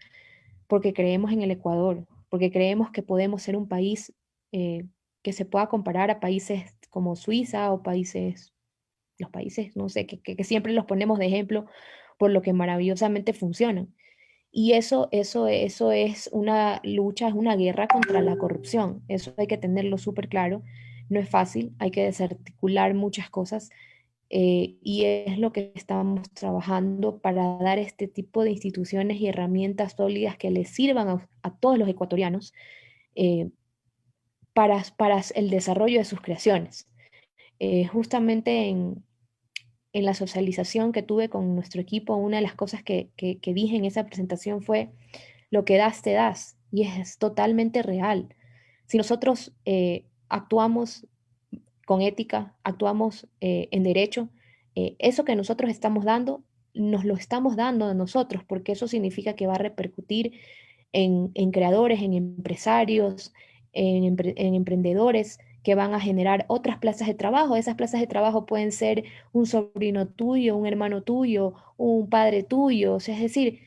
C: porque creemos en el Ecuador, porque creemos que podemos ser un país que se pueda comparar a países como Suiza o los países, no sé, que siempre los ponemos de ejemplo por lo que maravillosamente funcionan. Y eso es una lucha, es una guerra contra la corrupción. Eso hay que tenerlo súper claro. No es fácil, hay que desarticular muchas cosas, y es lo que estamos trabajando para dar este tipo de instituciones y herramientas sólidas que les sirvan a todos los ecuatorianos, eh, para el desarrollo de sus creaciones. Justamente en la socialización que tuve con nuestro equipo, una de las cosas que dije en esa presentación fue: lo que das, te das, y es totalmente real. Si nosotros actuamos con ética, actuamos en derecho, eso que nosotros estamos dando, nos lo estamos dando a nosotros, porque eso significa que va a repercutir en creadores, en empresarios, en emprendedores que van a generar otras plazas de trabajo. Esas plazas de trabajo pueden ser un sobrino tuyo, un hermano tuyo, un padre tuyo. O sea, es decir,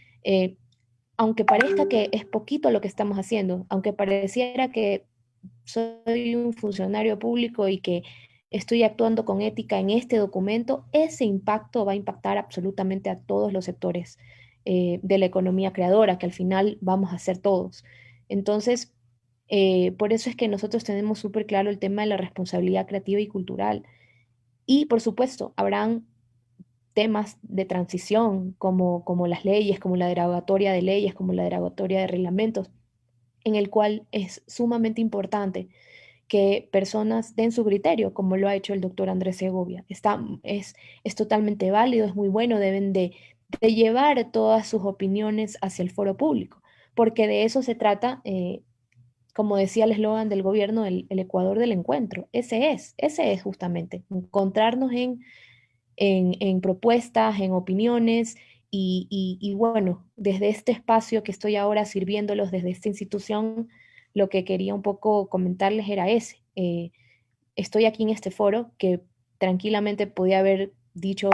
C: aunque parezca que es poquito lo que estamos haciendo, aunque pareciera que soy un funcionario público y que estoy actuando con ética en este documento, ese impacto va a impactar absolutamente a todos los sectores de la economía creadora, que al final vamos a ser todos. Entonces, por eso es que nosotros tenemos súper claro el tema de la responsabilidad creativa y cultural. Y por supuesto, habrán temas de transición como las leyes, como la derogatoria de leyes, como la derogatoria de reglamentos, en el cual es sumamente importante que personas den su criterio, como lo ha hecho el doctor Andrés Segovia. Es totalmente válido, es muy bueno, deben de llevar todas sus opiniones hacia el foro público, porque de eso se trata, como decía el eslogan del gobierno, el Ecuador del encuentro. Ese es justamente, encontrarnos en propuestas, en opiniones, y bueno, desde este espacio que estoy ahora sirviéndolos, desde esta institución, lo que quería un poco comentarles era ese. Estoy aquí en este foro que tranquilamente podía haber dicho: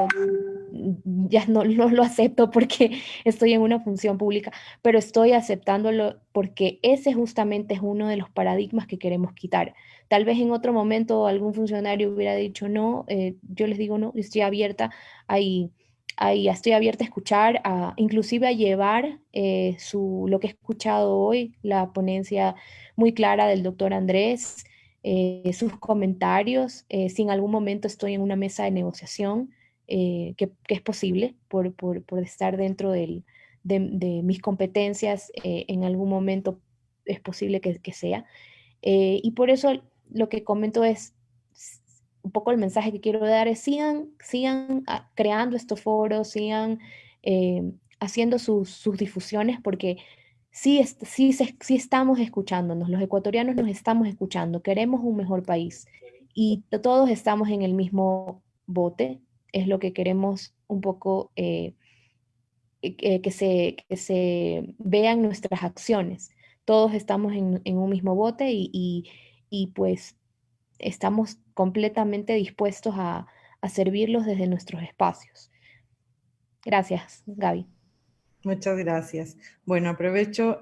C: ya no lo acepto porque estoy en una función pública, pero estoy aceptándolo porque ese justamente es uno de los paradigmas que queremos quitar. Tal vez en otro momento algún funcionario hubiera dicho no, yo les digo no, estoy abierta, ahí, estoy abierta a escuchar, inclusive a llevar lo que he escuchado hoy, la ponencia muy clara del doctor Andrés, sus comentarios, si en algún momento estoy en una mesa de negociación, que es posible por estar dentro de mis competencias, en algún momento es posible que sea. Y por eso lo que comento es, un poco el mensaje que quiero dar es: sigan creando estos foros, sigan haciendo sus difusiones, porque sí estamos escuchándonos, los ecuatorianos nos estamos escuchando, queremos un mejor país y todos estamos en el mismo bote. Es lo que queremos un poco, que se vean nuestras acciones. Todos estamos en un mismo bote, y pues estamos completamente dispuestos a servirlos desde nuestros espacios. Gracias, Gaby.
D: Muchas gracias. Bueno, aprovecho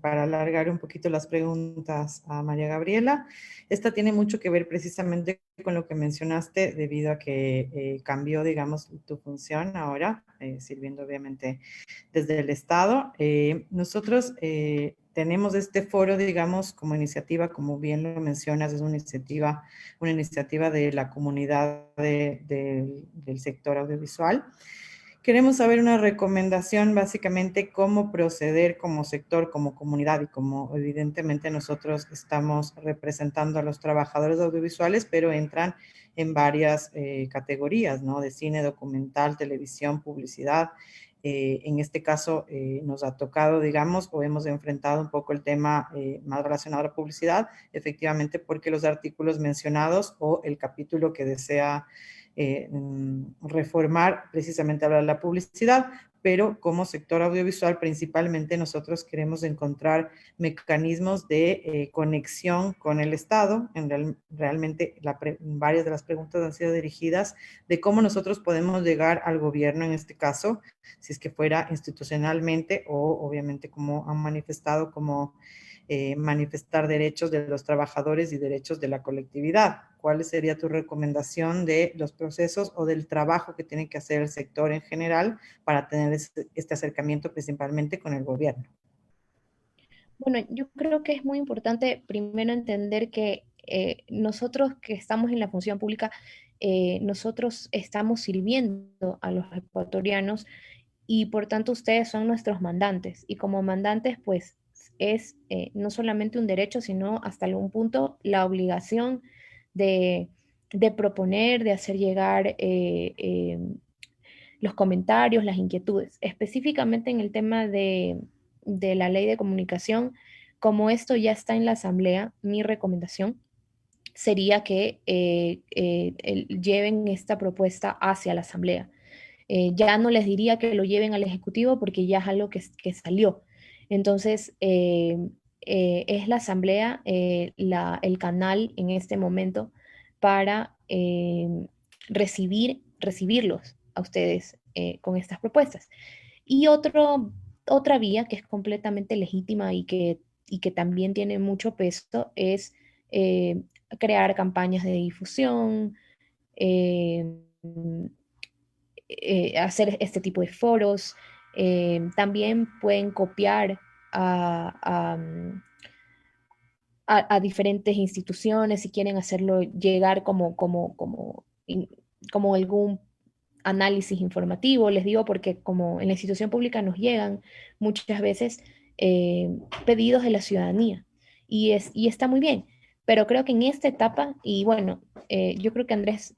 D: para alargar un poquito las preguntas a María Gabriela. Esta tiene mucho que ver precisamente con lo que mencionaste, debido a que cambió, digamos, tu función ahora, sirviendo obviamente desde el Estado. Nosotros tenemos este foro, digamos, como iniciativa, como bien lo mencionas, es una iniciativa de la comunidad del sector audiovisual. Queremos saber una recomendación, básicamente, cómo proceder como sector, como comunidad, y como evidentemente nosotros estamos representando a los trabajadores audiovisuales, pero entran en varias categorías, ¿no? De cine, documental, televisión, publicidad. En este caso nos ha tocado, digamos, o hemos enfrentado un poco el tema más relacionado a la publicidad, efectivamente, porque los artículos mencionados o el capítulo que desea reformar precisamente hablar de la publicidad, pero como sector audiovisual principalmente nosotros queremos encontrar mecanismos de conexión con el Estado. Realmente varias de las preguntas han sido dirigidas de cómo nosotros podemos llegar al gobierno en este caso, si es que fuera institucionalmente o obviamente, como han manifestado, como manifestar derechos de los trabajadores y derechos de la colectividad. ¿Cuál sería tu recomendación de los procesos o del trabajo que tiene que hacer el sector en general para tener este acercamiento principalmente con el gobierno?
C: Bueno, yo creo que es muy importante primero entender que nosotros que estamos en la función pública, nosotros estamos sirviendo a los ecuatorianos y por tanto ustedes son nuestros mandantes. Y como mandantes, pues es no solamente un derecho, sino hasta algún punto la obligación de, de proponer, de hacer llegar los comentarios, las inquietudes. Específicamente en el tema de la ley de comunicación, como esto ya está en la Asamblea, mi recomendación sería que lleven esta propuesta hacia la Asamblea. Ya no les diría que lo lleven al Ejecutivo porque ya es algo que salió. Entonces, es la Asamblea el canal en este momento para recibirlos a ustedes con estas propuestas. Y otra vía que es completamente legítima y que también tiene mucho peso es eh, crear campañas de difusión, eh, hacer este tipo de foros. También pueden copiar a diferentes instituciones si quieren hacerlo llegar como algún análisis informativo, les digo, porque como en la institución pública nos llegan muchas veces pedidos de la ciudadanía y está muy bien, pero creo que en esta etapa, y bueno, yo creo que Andrés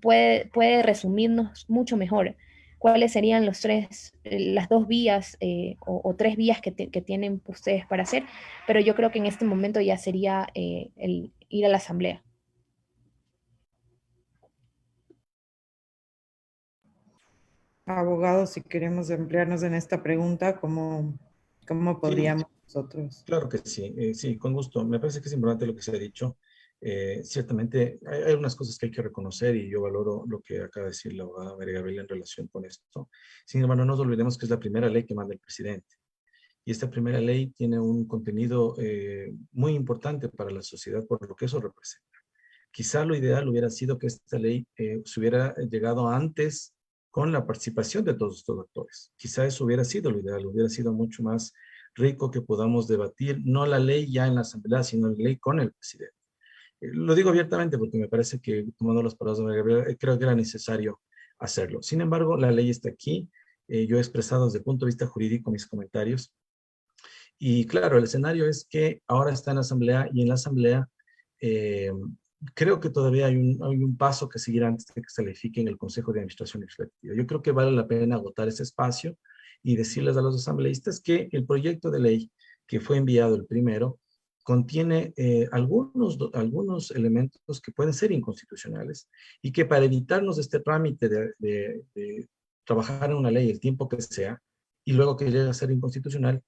C: puede resumirnos mucho mejor cuáles serían las dos vías o tres vías que tienen ustedes para hacer, pero yo creo que en este momento ya sería el ir a la asamblea.
D: Abogado, si queremos emplearnos en esta pregunta, ¿cómo
E: Sí,
D: podríamos nosotros?
E: claro que sí, sí, con gusto. Me parece que es importante lo que se ha dicho. Ciertamente hay unas cosas que hay que reconocer y yo valoro lo que acaba de decir la abogada María Gabriela en relación con esto. Sin embargo, no nos olvidemos que es la primera ley que manda el presidente. Y esta primera ley tiene un contenido muy importante para la sociedad por lo que eso representa. Quizá lo ideal hubiera sido que esta ley se hubiera llegado antes con la participación de todos estos actores. Quizá eso hubiera sido lo ideal, hubiera sido mucho más rico que podamos debatir, no la ley ya en la Asamblea, sino la ley con el presidente. Lo digo abiertamente porque me parece que, tomando las palabras de María Gabriela, creo que era necesario hacerlo. Sin embargo, la ley está aquí. Yo he expresado desde el punto de vista jurídico mis comentarios. Y claro, el escenario es que ahora está en la Asamblea y en la Asamblea eh, creo que todavía hay un paso que seguir antes de que se califique en el Consejo de Administración Legislativa. Yo creo que vale la pena agotar ese espacio y decirles a los asambleístas que el proyecto de ley que fue enviado el primero contiene algunos elementos que pueden ser inconstitucionales y que para evitarnos este trámite de trabajar en una ley el tiempo que sea y luego que llegue a ser inconstitucional,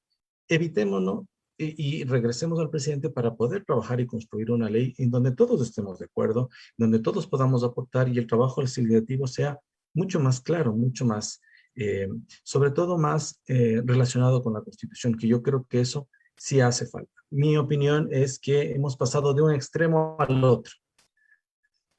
E: evitémonos y regresemos al presidente para poder trabajar y construir una ley en donde todos estemos de acuerdo, donde todos podamos aportar y el trabajo legislativo sea mucho más claro, mucho más, sobre todo más relacionado con la Constitución, que yo creo que eso sí hace falta. Mi opinión es que hemos pasado de un extremo al otro.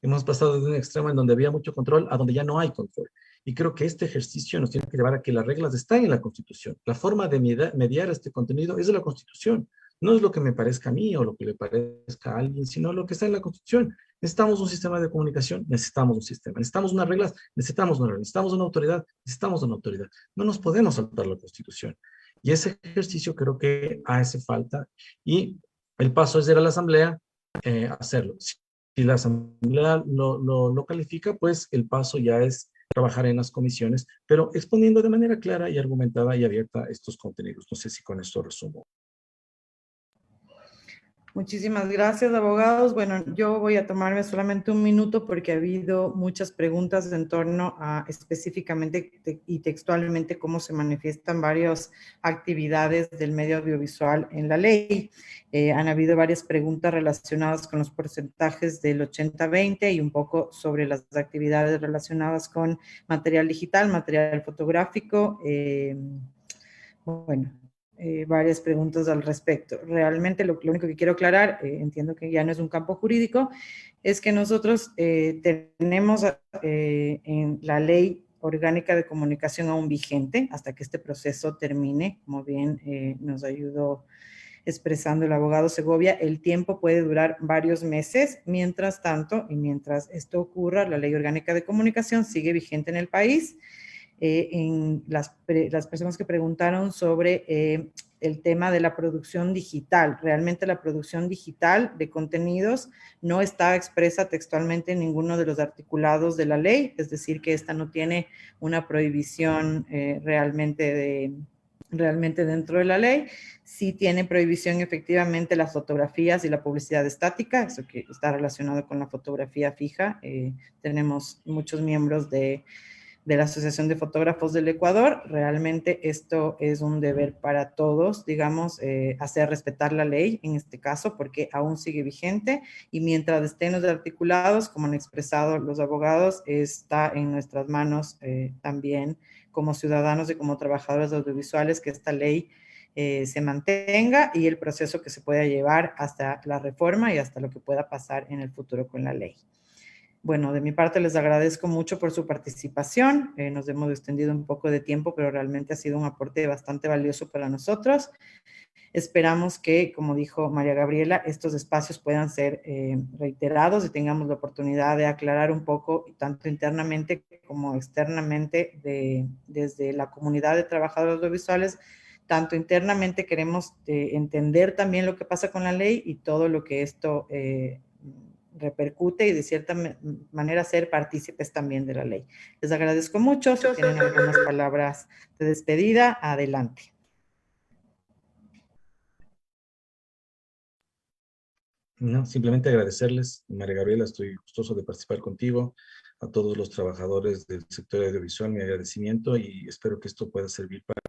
E: Hemos pasado de un extremo en donde había mucho control a donde ya no hay control. Y creo que este ejercicio nos tiene que llevar a que las reglas están en la Constitución. La forma de mediar este contenido es de la Constitución. No es lo que me parezca a mí o lo que le parezca a alguien, sino lo que está en la Constitución. Necesitamos un sistema de comunicación, necesitamos un sistema. Necesitamos unas reglas, necesitamos una regla. Necesitamos una autoridad, necesitamos una autoridad. No nos podemos saltar la Constitución. Y ese ejercicio creo que hace falta. Y el paso es ir a la Asamblea, hacerlo. Si la Asamblea lo califica, pues el paso ya es trabajar en las comisiones, pero exponiendo de manera clara y argumentada y abierta estos contenidos. No sé si con esto resumo.
D: Muchísimas gracias, abogados. Bueno, yo voy a tomarme solamente un minuto porque ha habido muchas preguntas en torno a específicamente y textualmente cómo se manifiestan varias actividades del medio audiovisual en la ley. Han habido varias preguntas relacionadas con los porcentajes del 80-20 y un poco sobre las actividades relacionadas con material digital, material fotográfico. Bueno, varias preguntas al respecto. Realmente lo único que quiero aclarar, entiendo que ya no es un campo jurídico, es que nosotros tenemos en la ley orgánica de comunicación aún vigente hasta que este proceso termine, como bien nos ayudó expresando el abogado Segovia. El tiempo puede durar varios meses. Mientras tanto, y mientras esto ocurra, la ley orgánica de comunicación sigue vigente en el país. En las personas que preguntaron sobre el tema de la producción digital. Realmente la producción digital de contenidos no está expresa textualmente en ninguno de los articulados de la ley, es decir, que esta no tiene una prohibición realmente dentro de la ley. Sí tiene prohibición efectivamente las fotografías y la publicidad estática, eso que está relacionado con la fotografía fija. Tenemos muchos miembros de la Asociación de Fotógrafos del Ecuador. Realmente esto es un deber para todos, digamos, hacer respetar la ley en este caso, porque aún sigue vigente y mientras estén los articulados, como han expresado los abogados, está en nuestras manos también como ciudadanos y como trabajadores audiovisuales que esta ley se mantenga y el proceso que se pueda llevar hasta la reforma y hasta lo que pueda pasar en el futuro con la ley. Bueno, de mi parte les agradezco mucho por su participación. Nos hemos extendido un poco de tiempo, pero realmente ha sido un aporte bastante valioso para nosotros. Esperamos que, como dijo María Gabriela, estos espacios puedan ser reiterados y tengamos la oportunidad de aclarar un poco, tanto internamente como externamente, desde la comunidad de trabajadores audiovisuales. Tanto internamente queremos entender también lo que pasa con la ley y todo lo que esto repercute y de cierta manera ser partícipes también de la ley. Les agradezco mucho. Si tienen algunas palabras de despedida, adelante.
E: No, simplemente agradecerles, María Gabriela, estoy gustoso de participar contigo, a todos los trabajadores del sector audiovisual, mi agradecimiento y espero que esto pueda servir para